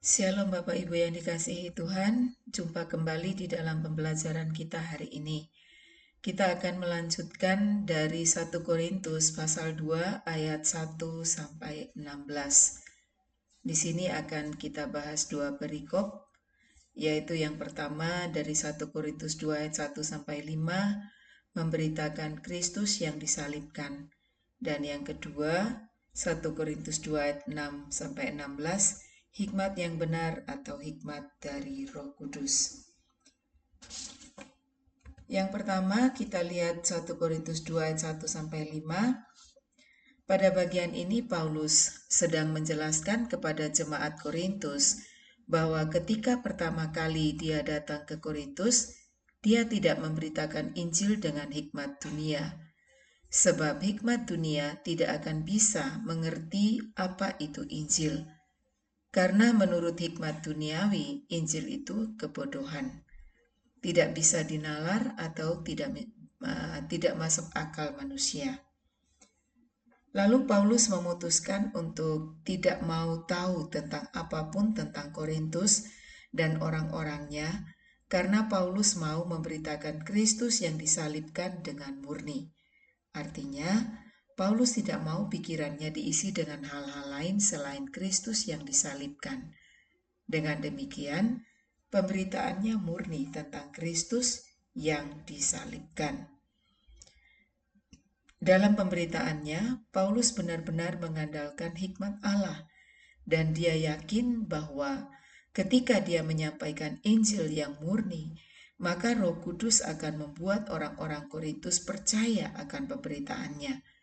Shalom Bapak Ibu yang dikasihi Tuhan, jumpa kembali di dalam pembelajaran kita hari ini. Kita akan melanjutkan dari 1 Korintus pasal 2 ayat 1 sampai 16. Di sini akan kita bahas dua perikop, yaitu yang pertama dari 1 Korintus 2 ayat 1 sampai 5 memberitakan Kristus yang disalibkan, dan yang kedua 1 Korintus 2 ayat 6 sampai 16 hikmat yang benar atau hikmat dari Roh Kudus. Yang pertama kita lihat 1 Korintus 2 ayat 1 sampai 5. Pada bagian ini Paulus sedang menjelaskan kepada jemaat Korintus bahwa ketika pertama kali dia datang ke Korintus, dia tidak memberitakan Injil dengan hikmat dunia. Sebab hikmat dunia tidak akan bisa mengerti apa itu Injil. Karena menurut hikmat duniawi, Injil itu kebodohan. Tidak bisa dinalar atau tidak masuk akal manusia. Lalu Paulus memutuskan untuk tidak mau tahu tentang apapun tentang Korintus dan orang-orangnya, karena Paulus mau memberitakan Kristus yang disalibkan dengan murni. Artinya, Paulus tidak mau pikirannya diisi dengan hal-hal lain selain Kristus yang disalibkan. Dengan demikian, pemberitaannya murni tentang Kristus yang disalibkan. Dalam pemberitaannya, Paulus benar-benar mengandalkan hikmat Allah, dan dia yakin bahwa ketika dia menyampaikan Injil yang murni, maka Roh Kudus akan membuat orang-orang Korintus percaya akan pemberitaannya,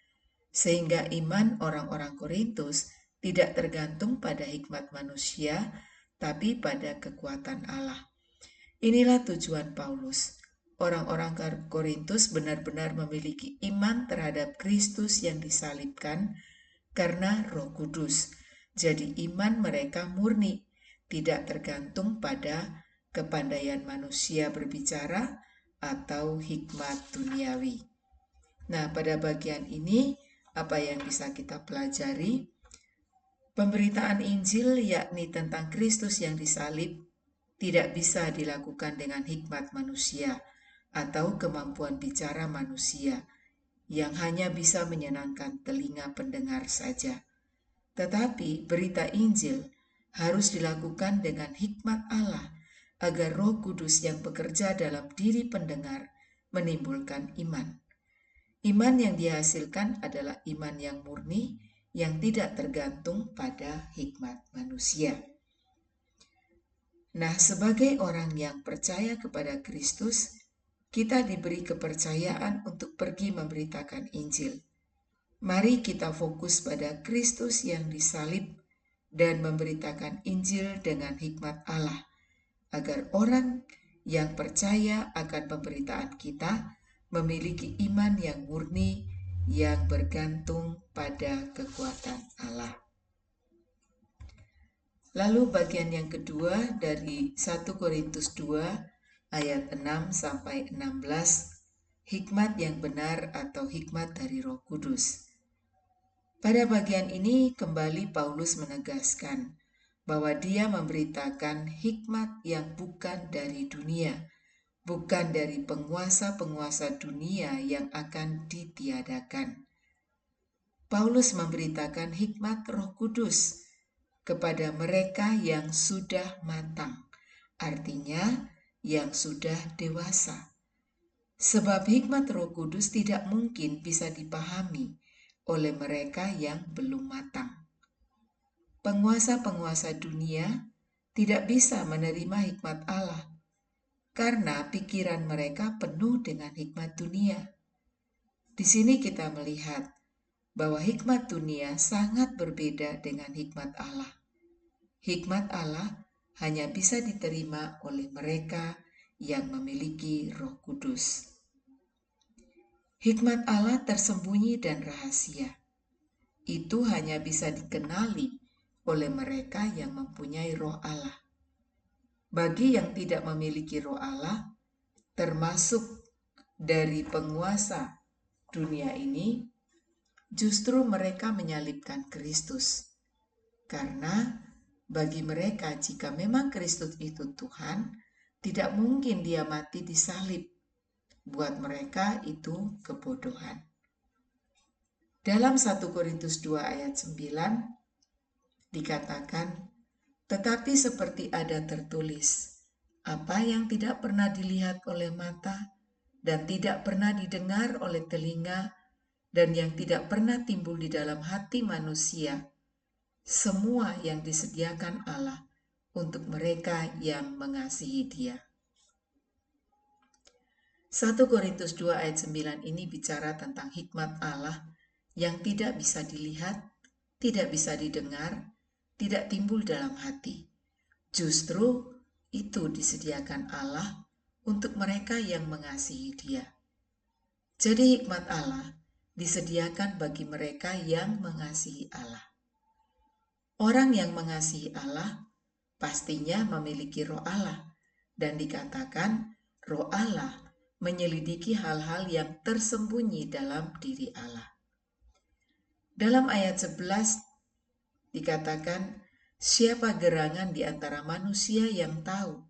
sehingga iman orang-orang Korintus tidak tergantung pada hikmat manusia, tapi pada kekuatan Allah. Inilah tujuan Paulus. Orang-orang Korintus benar-benar memiliki iman terhadap Kristus yang disalibkan karena Roh Kudus. Jadi iman mereka murni, tidak tergantung pada kepandaian manusia berbicara atau hikmat duniawi. Nah, pada bagian ini apa yang bisa kita pelajari? Pemberitaan Injil yakni tentang Kristus yang disalib tidak bisa dilakukan dengan hikmat manusia atau kemampuan bicara manusia yang hanya bisa menyenangkan telinga pendengar saja. Tetapi berita Injil harus dilakukan dengan hikmat Allah agar Roh Kudus yang bekerja dalam diri pendengar menimbulkan iman. Iman yang dihasilkan adalah iman yang murni yang tidak tergantung pada hikmat manusia. Nah, sebagai orang yang percaya kepada Kristus, kita diberi kepercayaan untuk pergi memberitakan Injil. Mari kita fokus pada Kristus yang disalib dan memberitakan Injil dengan hikmat Allah, agar orang yang percaya akan pemberitaan kita memiliki iman yang murni yang bergantung pada kekuatan Allah. Lalu bagian yang kedua dari 1 Korintus 2 ayat 6 sampai 16, hikmat yang benar atau hikmat dari Roh Kudus. Pada bagian ini kembali Paulus menegaskan bahwa dia memberitakan hikmat yang bukan dari dunia, bukan dari penguasa-penguasa dunia yang akan ditiadakan. Paulus memberitakan hikmat Roh Kudus kepada mereka yang sudah matang, artinya yang sudah dewasa. Sebab hikmat Roh Kudus tidak mungkin bisa dipahami oleh mereka yang belum matang. Penguasa-penguasa dunia tidak bisa menerima hikmat Allah karena pikiran mereka penuh dengan hikmat dunia. Di sini kita melihat bahwa hikmat dunia sangat berbeda dengan hikmat Allah. Hikmat Allah hanya bisa diterima oleh mereka yang memiliki Roh Kudus. Hikmat Allah tersembunyi dan rahasia. Itu hanya bisa dikenali oleh mereka yang mempunyai Roh Allah. Bagi yang tidak memiliki Roh Allah, termasuk dari penguasa dunia ini, justru mereka menyalibkan Kristus, karena Bagi mereka, jika memang Kristus itu Tuhan, tidak mungkin dia mati di salib. Buat mereka itu kebodohan. Dalam 1 Korintus 2 ayat 9 dikatakan, tetapi seperti ada tertulis, apa yang tidak pernah dilihat oleh mata dan tidak pernah didengar oleh telinga dan yang tidak pernah timbul di dalam hati manusia, semua yang disediakan Allah untuk mereka yang mengasihi Dia. 1 Korintus 2 ayat 9 ini bicara tentang hikmat Allah yang tidak bisa dilihat, tidak bisa didengar, tidak timbul dalam hati. Justru itu disediakan Allah untuk mereka yang mengasihi Dia. Jadi hikmat Allah disediakan bagi mereka yang mengasihi Allah. Orang yang mengasihi Allah pastinya memiliki roh Allah, dan dikatakan roh Allah menyelidiki hal-hal yang tersembunyi dalam diri Allah. Dalam ayat 11 dikatakan, siapa gerangan di antara manusia yang tahu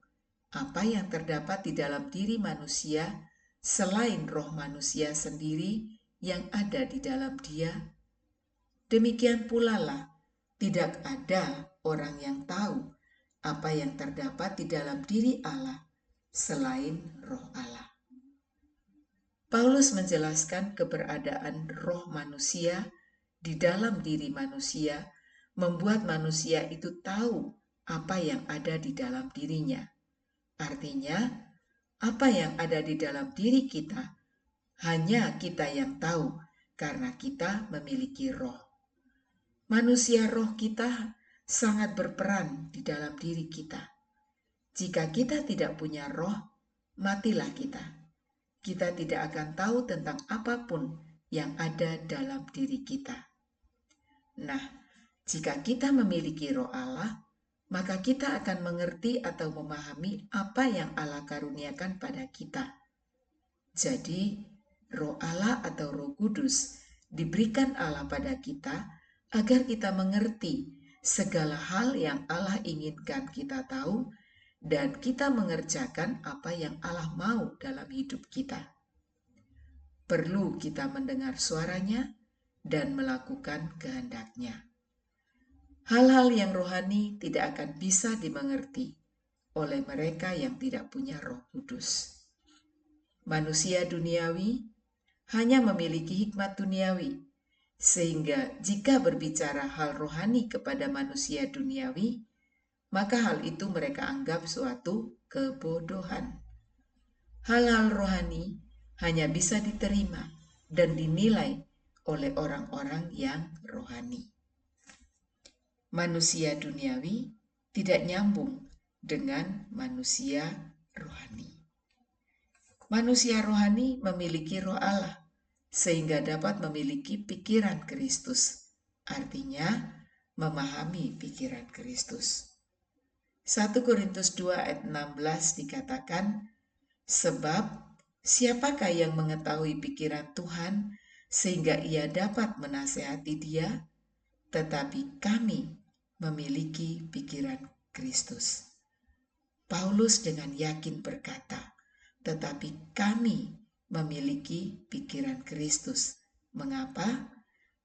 apa yang terdapat di dalam diri manusia selain roh manusia sendiri yang ada di dalam dia? Demikian pula lah, tidak ada orang yang tahu apa yang terdapat di dalam diri Allah selain roh Allah. Paulus menjelaskan keberadaan roh manusia di dalam diri manusia, membuat manusia itu tahu apa yang ada di dalam dirinya. Artinya, apa yang ada di dalam diri kita, hanya kita yang tahu karena kita memiliki roh. Manusia roh kita sangat berperan di dalam diri kita. Jika kita tidak punya roh, matilah kita. Kita tidak akan tahu tentang apapun yang ada dalam diri kita. Nah, jika kita memiliki roh Allah, maka kita akan mengerti atau memahami apa yang Allah karuniakan pada kita. Jadi, roh Allah atau Roh Kudus diberikan Allah pada kita agar kita mengerti segala hal yang Allah inginkan kita tahu dan kita mengerjakan apa yang Allah mau dalam hidup kita. Perlu kita mendengar suaranya dan melakukan kehendaknya. Hal-hal yang rohani tidak akan bisa dimengerti oleh mereka yang tidak punya Roh Kudus. Manusia duniawi hanya memiliki hikmat duniawi, sehingga jika berbicara hal rohani kepada manusia duniawi, maka hal itu mereka anggap suatu kebodohan. Hal-hal rohani hanya bisa diterima dan dinilai oleh orang-orang yang rohani. Manusia duniawi tidak nyambung dengan manusia rohani. Manusia rohani memiliki roh Allah, sehingga dapat memiliki pikiran Kristus. Artinya, memahami pikiran Kristus. 1 Korintus 2 ayat 16 dikatakan, sebab siapakah yang mengetahui pikiran Tuhan sehingga ia dapat menasehati dia? Tetapi kami memiliki pikiran Kristus. Paulus dengan yakin berkata, tetapi kami memiliki pikiran Kristus. Mengapa?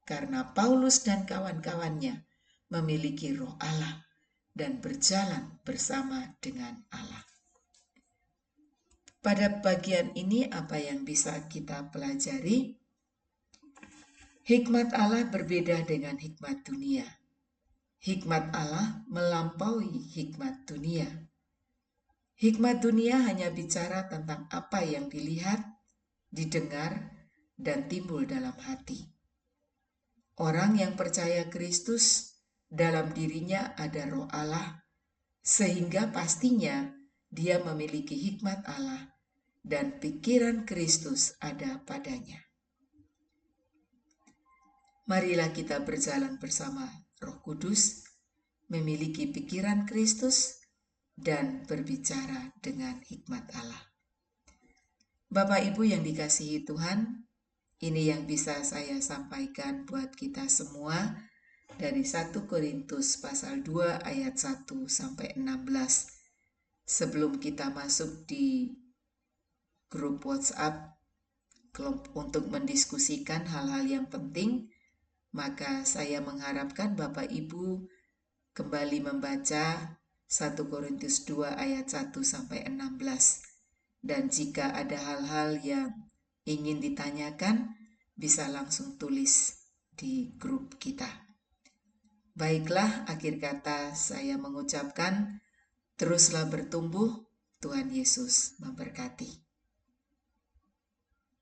Karena Paulus dan kawan-kawannya memiliki roh Allah dan berjalan bersama dengan Allah. Pada bagian ini apa yang bisa kita pelajari? Hikmat Allah berbeda dengan hikmat dunia. Hikmat Allah melampaui hikmat dunia. Hikmat dunia hanya bicara tentang apa yang dilihat, didengar, dan timbul dalam hati. Orang yang percaya Kristus, dalam dirinya ada roh Allah, sehingga pastinya dia memiliki hikmat Allah dan pikiran Kristus ada padanya. Marilah kita berjalan bersama Roh Kudus, memiliki pikiran Kristus, dan berbicara dengan hikmat Allah. Bapak Ibu yang dikasihi Tuhan, ini yang bisa saya sampaikan buat kita semua. dari 1 Korintus pasal 2 ayat 1 sampai 16. Sebelum kita masuk di grup WhatsApp untuk mendiskusikan hal-hal yang penting, maka saya mengharapkan Bapak Ibu kembali membaca 1 Korintus 2 ayat 1 sampai 16. Dan jika ada hal-hal yang ingin ditanyakan, bisa langsung tulis di grup kita. Baiklah, akhir kata saya mengucapkan teruslah bertumbuh, Tuhan Yesus memberkati.